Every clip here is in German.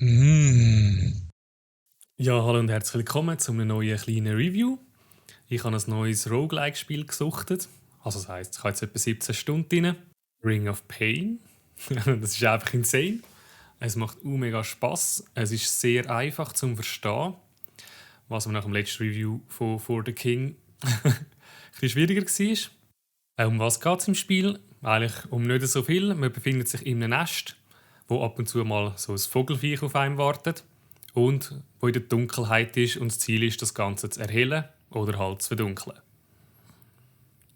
Mm. Ja, hallo und herzlich willkommen zu einem neuen kleinen Review. Ich habe ein neues Roguelike-Spiel gesuchtet. Also das heisst, ich habe jetzt etwa 17 Stunden rein. Ring of Pain. Das ist einfach insane. Es macht mega Spass. Es ist sehr einfach zum Verstehen. Was mir nach dem letzten Review von For the King ein bisschen schwieriger war. Um was geht es im Spiel? Eigentlich um nicht so viel. Man befindet sich in einem Nest, wo ab und zu mal so ein Vogelviech auf einem wartet und wo in der Dunkelheit ist und das Ziel ist, das Ganze zu erhellen oder halt zu verdunkeln.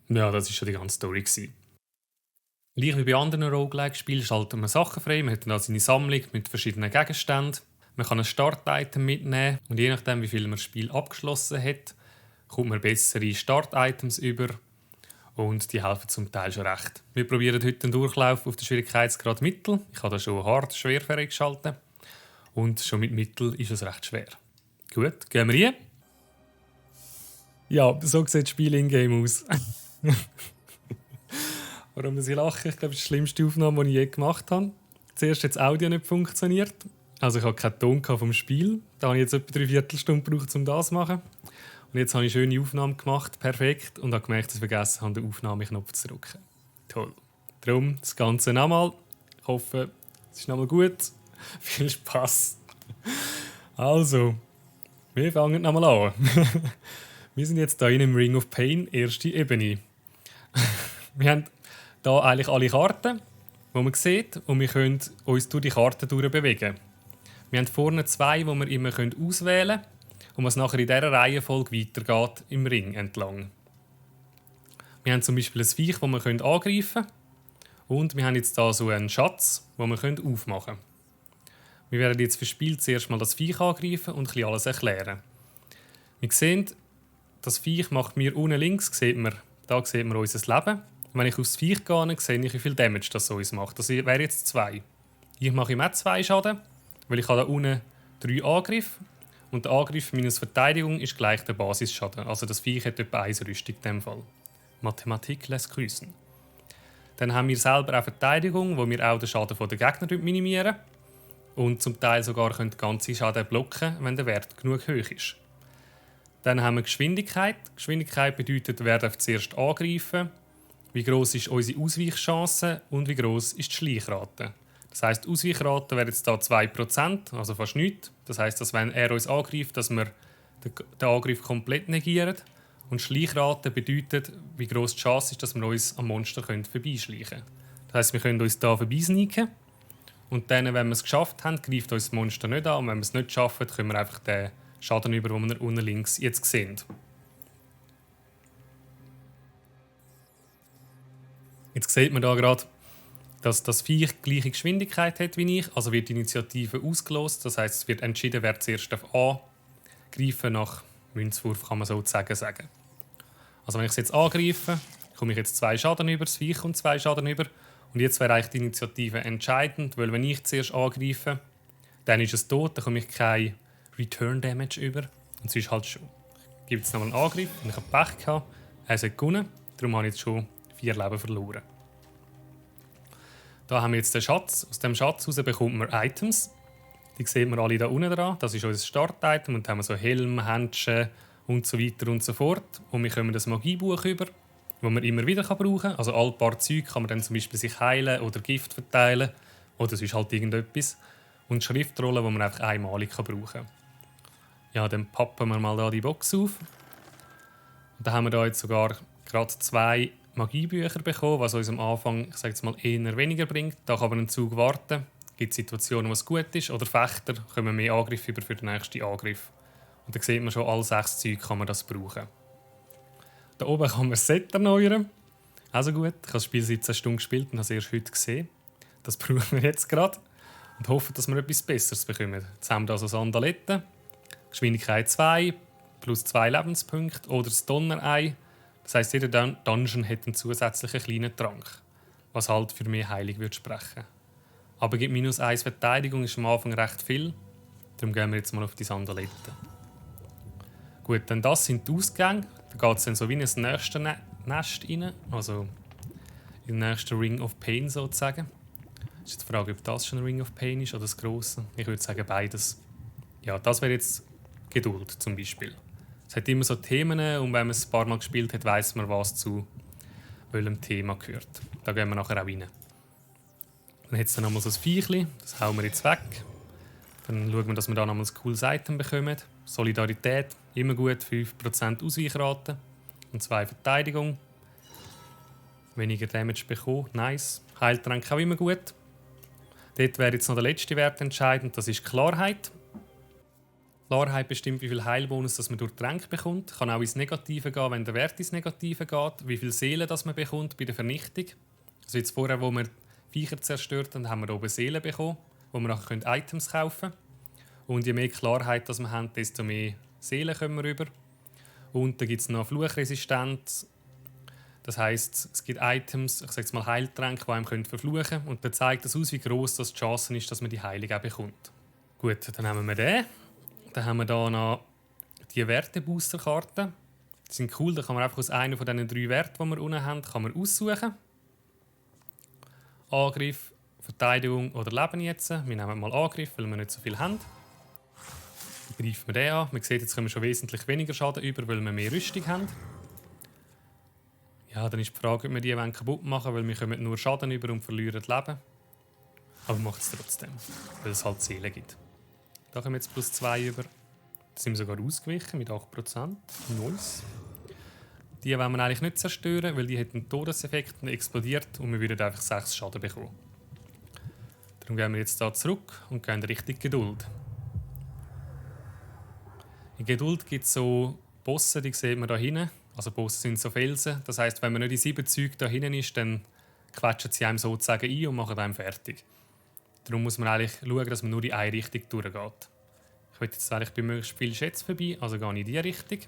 Ja, das war schon die ganze Story gewesen. Gleich wie bei anderen Roguelike-Spielen schaltet man Sachen frei. Man hat dann seine Sammlung mit verschiedenen Gegenständen. Man kann ein Start-Item mitnehmen und je nachdem, wie viel man das Spiel abgeschlossen hat, kommt man bessere Start-Items über. Und die helfen zum Teil schon recht. Wir probieren heute einen Durchlauf auf den Schwierigkeitsgrad Mittel. Ich habe da schon hart schwer freigeschaltet. Und schon mit Mittel ist es recht schwer. Gut, gehen wir rein. Ja, so sieht das Spiel in-game aus. Warum ich lache? Ich glaube, das ist die schlimmste Aufnahme, die ich je gemacht habe. Zuerst hat das Audio nicht funktioniert. Also ich habe keinen Ton vom Spiel. Da habe ich jetzt etwa 3/4 Stunde gebraucht, um das zu machen. Und jetzt habe ich eine schöne Aufnahme gemacht, perfekt, und habe gemerkt, dass ich vergessen habe, den Aufnahmeknopf zu drücken. Toll. Darum das Ganze nochmal. Ich hoffe, es ist nochmal gut. Viel Spaß. Also, wir fangen nochmal an. Wir sind jetzt hier in einem Ring of Pain, erste Ebene. Wir haben hier eigentlich alle Karten, die man sieht, und wir können uns durch die Karten bewegen. Wir haben vorne 2, die wir immer auswählen können. Und was nachher in dieser Reihenfolge weitergeht im Ring entlang. Wir haben zum Beispiel ein Viech, das wir angreifen können. Und wir haben jetzt hier so einen Schatz, den wir aufmachen können. Wir werden jetzt für das Spiel zuerst mal das Viech angreifen und alles erklären. Wir sehen, das Viech macht mir unten links, da sieht man unser Leben. Und wenn ich aufs Viech gehe, sehe ich, wie viel Damage das uns macht. Das wäre jetzt 2. Ich mache ihm auch 2 Schaden, weil ich habe da unten 3 Angriffe. Und der Angriff minus Verteidigung ist gleich der Basisschaden. Also das Viech hat etwa 1 Rüstung in diesem Fall. Mathematik lässt grüßen. Dann haben wir selber auch Verteidigung, wo wir auch den Schaden der Gegner minimieren. Und zum Teil sogar können ganze Schaden blocken, wenn der Wert genug hoch ist. Dann haben wir Geschwindigkeit. Geschwindigkeit bedeutet, wir werden zuerst angreifen. Wie gross ist unsere Ausweichchance und wie gross ist die Schleichrate. Das heisst, die Ausweichrate wäre jetzt hier 2%, also fast nichts. Das heisst, dass wenn er uns angreift, dass wir den Angriff komplett negieren. Und Schleichrate bedeutet, wie gross die Chance ist, dass wir uns am Monster vorbeischleichen können. Das heisst, wir können uns hier vorbeisneaken. Und dann, wenn wir es geschafft haben, greift uns das Monster nicht an. Und wenn wir es nicht schaffen, können wir einfach den Schaden über, den wir unten links jetzt sehen. Jetzt sieht man hier gerade, dass das Viech die gleiche Geschwindigkeit hat wie ich, also wird die Initiative ausgelost. Das heisst, es wird entschieden, wer zuerst angreifen nach Münzwurf, kann man sozusagen sagen. Also wenn ich es jetzt angreife, komme ich jetzt 2 Schaden über, das Viech kommt 2 Schaden über. Und jetzt wäre eigentlich die Initiative entscheidend, weil wenn ich zuerst angreife, dann ist es tot, dann komme ich kein Return Damage über. Und sonst halt schon. Ich gebe jetzt nochmal einen Angriff und ich habe Pech gehabt. Er hat gewonnen, darum habe ich jetzt schon 4 Leben verloren. Da haben wir jetzt den Schatz. Aus dem Schatz heraus bekommt man Items. Die sehen wir alle da unten dran. Das ist unser Start-Item. Und dann haben wir so Helm, Händchen und so weiter und so fort. Und wir kommen das Magiebuch über, das man immer wieder brauchen kann. Also all paar Zeug kann man dann zum Beispiel sich heilen oder Gift verteilen. Oder sonst halt irgendetwas. Und Schriftrollen, die man einfach einmalig brauchen kann. Ja, dann pappen wir mal da die Box auf. Und da haben wir da jetzt sogar gerade 2 Magiebücher bekommen, was uns am Anfang, ich sage jetzt mal, eher weniger bringt. Da kann man einen Zug warten. Es gibt Situationen, wo es gut ist. Oder Fechter kommen mehr Angriff über für den nächsten Angriff. Und da sieht man schon, alle 6 Züge kann man das brauchen. Da oben kann man das Set erneuern. Also gut, ich habe das Spiel 17 Stunden gespielt und habe es erst heute gesehen. Das brauchen wir jetzt gerade. Und hoffen, dass wir etwas Besseres bekommen. Jetzt haben wir also Sandaletten. Geschwindigkeit 2, plus 2 Lebenspunkte. Oder das Donnerei. Das heisst, jeder Dungeon hat einen zusätzlichen kleinen Trank, was halt für mehr Heilung würde sprechen. Aber gibt -1 Verteidigung ist am Anfang recht viel. Darum gehen wir jetzt mal auf die Sandaletten. Gut, dann das sind die Ausgänge. Da geht es dann so wie in das nächste Nest rein, also in den nächsten Ring of Pain sozusagen. Ist jetzt die Frage, ob das schon ein Ring of Pain ist oder das Grosse. Ich würde sagen, beides. Ja, das wäre jetzt Geduld zum Beispiel. Es hat immer so Themen und wenn man es ein paar Mal gespielt hat, weiss man, was zu welchem Thema gehört. Da gehen wir nachher auch rein. Dann hat es dann nochmal so ein Viechli, das hauen wir jetzt weg. Dann schauen wir, dass wir da nochmal ein cooles Item bekommen. Solidarität, immer gut, 5% Ausweichrate und 2 Verteidigung. Weniger Damage bekommen, nice. Heiltränke auch immer gut. Dort wäre jetzt noch der letzte Wert entscheidend, das ist Klarheit. Klarheit bestimmt, wie viel Heilbonus das man durch Tränke bekommt. Kann auch ins Negative gehen, wenn der Wert ins Negative geht. Wie viel Seelen das man bekommt bei der Vernichtung. Also jetzt vorher, wo wir Viecher zerstört haben, haben wir oben Seelen bekommen, wo wir nachher Items kaufen können. Und je mehr Klarheit das wir haben, desto mehr Seelen kommen wir rüber. Und dann gibt es noch Fluchresistenz. Das heisst, es gibt Items, ich sage jetzt mal Heiltränke, die einem verfluchen können. Und dann zeigt das aus, wie gross das die Chance ist, dass man die Heilung auch bekommt. Gut, dann haben wir den. Dann haben wir hier noch die Wertebooster-Karten. Die sind cool, da kann man einfach aus einer von diesen 3 Werten, die wir unten haben, kann man aussuchen. Angriff, Verteidigung oder Leben jetzt. Wir nehmen mal Angriff, weil wir nicht so viel haben. Dann greifen wir den an. Man sieht, jetzt können wir schon wesentlich weniger Schaden über, weil wir mehr Rüstung haben. Ja, dann ist die Frage, ob wir die kaputt machen wollen, weil wir kommen nur Schaden über und verlieren Leben. Aber wir machen es trotzdem, weil es halt Seelen gibt. Da kommen wir jetzt +2 über. Da sind wir sogar ausgewichen mit 8%. Nice. Die wollen wir eigentlich nicht zerstören, weil die hat einen Todeseffekt und explodiert und wir würden einfach 6 Schaden bekommen. Darum gehen wir jetzt hier zurück und gehen richtig Geduld. In Geduld gibt es so Bosse, die sieht man da hinten. Also Bosse sind so Felsen. Das heisst, wenn man nicht in 7 Zügen da hinten ist, dann quetschen sie einem sozusagen ein und machen einem fertig. Darum muss man eigentlich schauen, dass man nur in eine Richtung durchgeht. Ich will jetzt eigentlich bei möglichst vielen Schätzen vorbei, also gehe ich in diese Richtung.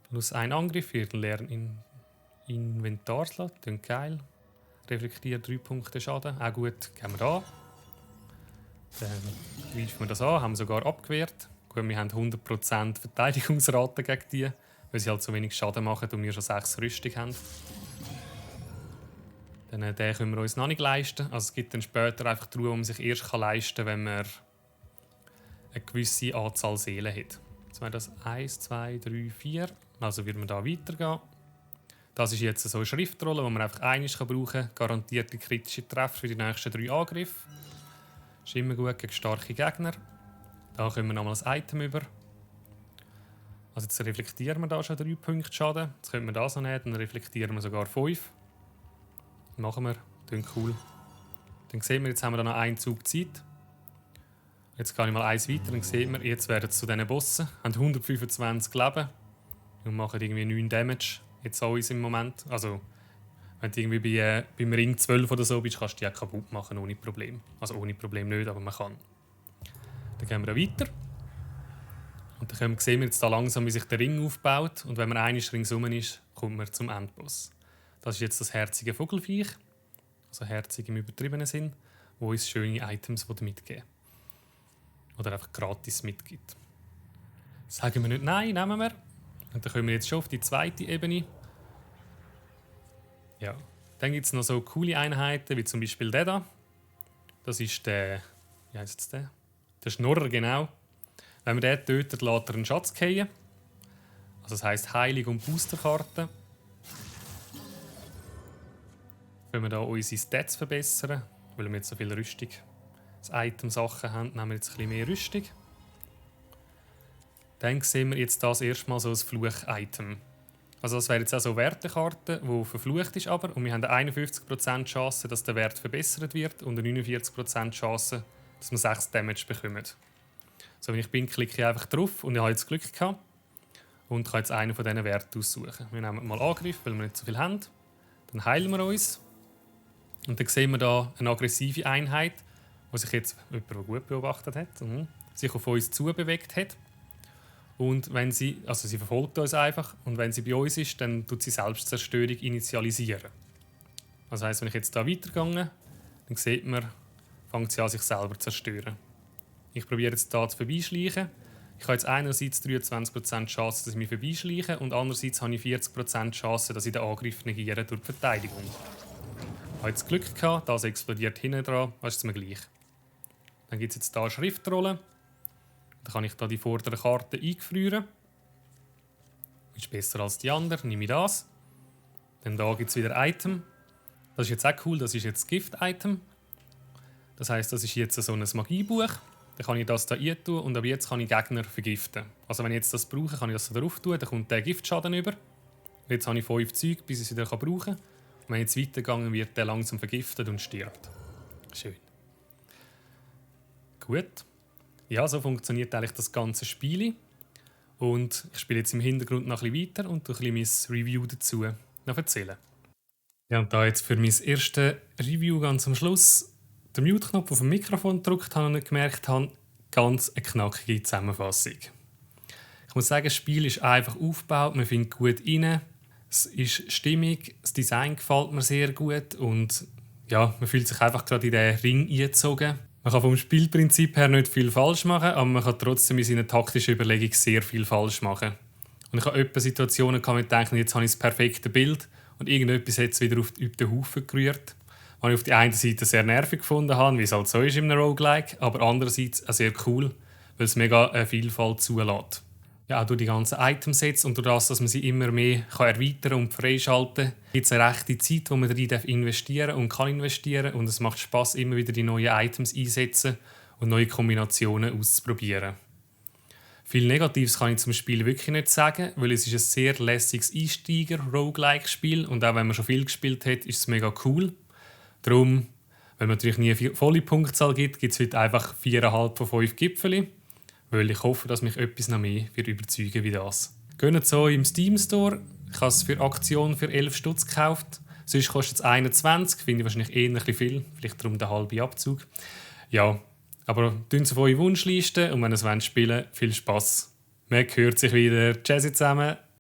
Plus 1 Angriff für den leeren Inventarslot, klingt geil. Reflektiert 3 Punkte Schaden, auch gut, gehen wir da. Dann greifen wir das an, haben wir sogar abgewehrt. Gut, wir haben 100% Verteidigungsrate gegen die, weil sie halt so wenig Schaden machen und wir schon 6 Rüstung haben. Den können wir uns noch nicht leisten. Also es gibt dann später einfach die Ruhe, die man sich erst leisten kann, wenn man eine gewisse Anzahl Seelen hat. Jetzt wäre das 1, 2, 3, 4. Also würden wir da weitergehen. Das ist jetzt so eine Schriftrolle, die man einfach einmal brauchen kann. Garantierte kritische Treffer für die nächsten 3 Angriffe. Das ist immer gut gegen starke Gegner. Da können wir nochmal ein Item über. Also jetzt reflektieren wir da schon 3 Punkte Schaden. Jetzt können wir das noch nehmen, dann reflektieren wir sogar 5. Machen wir, klingt cool. Dann sehen wir, jetzt haben wir da noch einen Zug Zeit. Jetzt gehe ich mal eins weiter, dann sieht man, jetzt werden es zu diesen Bossen. Haben 125 Leben und machen irgendwie 9 Damage. Jetzt an uns im Moment. Also, wenn du irgendwie beim Ring 12 oder so bist, kannst du die auch kaputt machen ohne Problem. Also ohne Problem nicht, aber man kann. Dann gehen wir da weiter. Und dann sehen wir jetzt da langsam, wie sich der Ring aufbaut. Und wenn man einmal ringsum ist, kommt man zum Endboss. Das ist jetzt das herzige Vogelviech, also herzig im übertriebenen Sinn, wo uns schöne Items mitgeben oder einfach gratis mitgibt. Sagen wir nicht nein, nehmen wir. Und dann kommen wir jetzt schon auf die zweite Ebene. Ja. Dann gibt es noch so coole Einheiten, wie zum Beispiel der da. Das ist der, wie heisst es der? Der Schnorrer, genau. Wenn man den tötet, lässt er einen Schatz fallen. Also das heisst Heilung und Boosterkarten. Wenn wir da unsere Stats verbessern, weil wir jetzt so viel Rüstung, Item-Sachen haben, nehmen wir jetzt ein bisschen mehr Rüstung. Dann sehen wir jetzt das erstmal so ein Fluch-Item. Also das wäre jetzt auch so eine Wertekarte, die verflucht ist aber. Und wir haben eine 51% Chance, dass der Wert verbessert wird und eine 49% Chance, dass wir 6 Damage bekommen. So, wenn ich bin, klicke ich einfach drauf und ich habe jetzt Glück gehabt und kann jetzt einen von diesen Werten aussuchen. Wir nehmen mal Angriff, weil wir nicht so viel haben. Dann heilen wir uns. Und dann sehen wir hier eine aggressive Einheit, die sich jetzt jemand, der gut beobachtet hat, sich auf uns zubewegt hat. Und wenn sie verfolgt uns einfach. Und wenn sie bei uns ist, dann tut sie Selbstzerstörung initialisieren. Das heisst, wenn ich jetzt hier weitergehe, dann sieht man, fängt sie an, sich selber zu zerstören. Ich probiere jetzt hier zu vorbeischleichen. Ich habe jetzt einerseits 23% Chance, dass ich mich vorbeischleiche und andererseits habe ich 40% Chance, dass ich den Angriff negiere durch die Verteidigung. Ich habe jetzt Glück gehabt, das explodiert hinten dran, das ist mir gleich. Dann gibt es jetzt hier eine Schriftrolle. Dann kann ich hier die vorderen Karten eingefrieren. Ist besser als die anderen, nehme ich das. Dann hier gibt es wieder Item. Das ist jetzt auch cool, das ist jetzt Gift-Item. Das heisst, das ist jetzt so ein Magiebuch. Dann kann ich das hier rein tun und ab jetzt kann ich Gegner vergiften. Also wenn ich jetzt das brauche, kann ich das so drauf tun, dann kommt der Giftschaden über. Jetzt habe ich 5 Zeug, bis ich es wieder brauchen kann. Und wenn jetzt weitergegangen wird, der langsam vergiftet und stirbt. Schön. Gut. Ja, so funktioniert eigentlich das ganze Spiel. Und ich spiele jetzt im Hintergrund noch ein bisschen weiter und ein bisschen mein Review dazu noch erzählen. Ja, und da jetzt für mein erstes Review ganz am Schluss den Mute-Knopf auf dem Mikrofon gedrückt habe und gemerkt habe, ganz eine knackige Zusammenfassung. Ich muss sagen, das Spiel ist einfach aufgebaut, man findet gut rein, es ist stimmig, das Design gefällt mir sehr gut und ja, man fühlt sich einfach gerade in den Ring eingezogen. Man kann vom Spielprinzip her nicht viel falsch machen, aber man kann trotzdem in seiner taktischen Überlegung sehr viel falsch machen. Und ich habe öppe Situationen gehabt, wo ich dachte, jetzt habe ich das perfekte Bild und irgendetwas hat es wieder auf den Haufen gerührt. Was ich auf der einen Seite sehr nervig gefunden habe, wie es halt so ist in einem Roguelike, aber andererseits auch sehr cool, weil es mega eine Vielfalt zulässt. Ja, auch durch die ganzen Itemsets und durch das, dass man sie immer mehr erweitern und freischalten kann, gibt es eine rechte Zeit, wo man darin investieren und kann investieren. Und es macht Spass, immer wieder die neuen Items einsetzen und neue Kombinationen auszuprobieren. Viel Negatives kann ich zum Spiel wirklich nicht sagen, weil es ist ein sehr lässiges Einsteiger-Roguelike-Spiel und auch wenn man schon viel gespielt hat, ist es mega cool. Darum, wenn man natürlich nie eine volle Punktzahl gibt, gibt es heute einfach 4,5 von 5 Gipfeli. Weil ich hoffe, dass mich etwas noch mehr wird überzeugen wie das. Geht so im Steam Store. Ich habe es für Aktion für 11 Stutz gekauft. Sonst kostet es 21. Finde ich wahrscheinlich eher ein bisschen viel. Vielleicht darum der halbe Abzug. Ja, aber tun Sie auf eure Wunschliste und wenn ihr es spielen wollt, viel Spass. Man hört sich wieder. Tschüss zusammen.